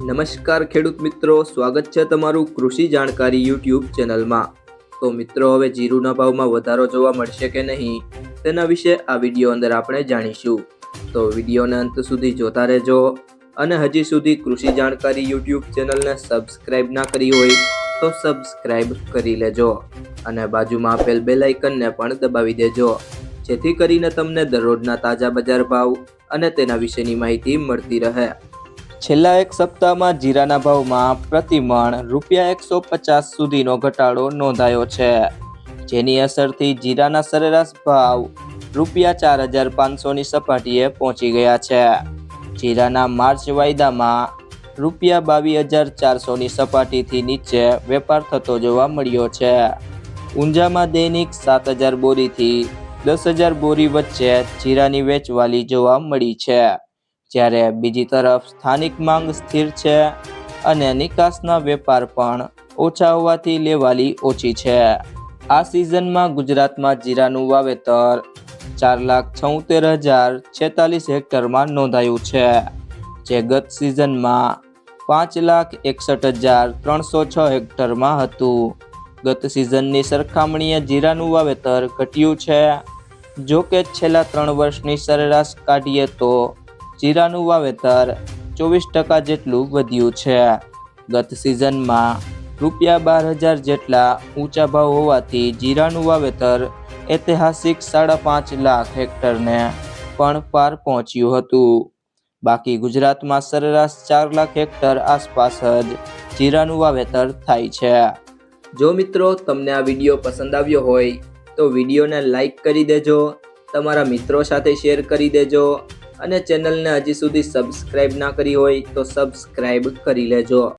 નમસ્કાર ખેડૂત મિત્રો, સ્વાગત છે તમારું કૃષિ જાણકારી યુટ્યુબ ચેનલમાં। તો મિત્રો, હવે જીરુના ભાવમાં વધારો જોવા મળશે કે નહીં તેના વિશે આ વિડીયો અંદર આપણે જાણીશું। તો વિડીયોને અંત સુધી જોતા રહેજો અને હજી સુધી કૃષિ જાણકારી યુટ્યુબ ચેનલને સબસ્ક્રાઇબ ના કરી હોય તો સબસ્ક્રાઇબ કરી લેજો અને બાજુમાં આપેલ બેલ આઇકનને પણ દબાવી દેજો, જેથી કરીને તમને દરરોજના તાજા બજાર ભાવ અને તેના વિશેની માહિતી મળતી રહે। છેલ્લા એક સપ્તાહમાં જીરાના ભાવમાં પ્રતિ મણ ₹150 સુધીનો ઘટાડો નોંધાયો છે, જેની અસરથી જીરાના સરેરાશ ભાવ ₹4,500ની સપાટીએ પહોંચી ગયા છે। જીરાના માર્ચ વાયદામાં ₹22,400ની સપાટીથી નીચે વેપાર થતો જોવા મળ્યો છે। ઊંઝામાં દૈનિક 7,000 બોરીથી 10,000 બોરી વચ્ચે જીરાની વેચવાલી જોવા મળી છે, જ્યારે બીજી તરફ સ્થાનિક માંગ સ્થિર છે અને નિકાસના વેપાર પણ ઓછા હોવાથી લેવાલી ઓછી છે। આ સિઝનમાં ગુજરાતમાં જીરાનું વાવેતર 4,76,046 હેક્ટરમાં નોંધાયું છે, જે ગત સિઝનમાં 5,61,306 હેક્ટરમાં હતું। ગત સિઝનની સરખામણીએ જીરાનું વાવેતર ઘટ્યું છે। જો કે છેલ્લા 3 વર્ષની સરેરાશ કાઢીએ તો જીરાનું વાવેતર 24% જેટલું વધ્યું છે। ગત સિઝનમાં ₹12,000 જેટલા ઊંચા ભાવ હોવાથી જીરાનું વાવેતર ઐતિહાસિક 5.5 લાખ હેક્ટરને પણ પાર પહોંચ્યું હતું। બાકી ગુજરાતમાં સરેરાશ 4 લાખ હેક્ટર આસપાસ જ જીરાનું વાવેતર થાય છે। જો મિત્રો તમને આ વિડીયો પસંદ આવ્યો હોય તો વિડીયોને લાઈક કરી દેજો, તમારા મિત્રો સાથે શેર કરી દેજો અને ચેનલને હજી સુધી સબસ્ક્રાઇબ ના કરી હોય તો સબસ્ક્રાઇબ કરી લેજો।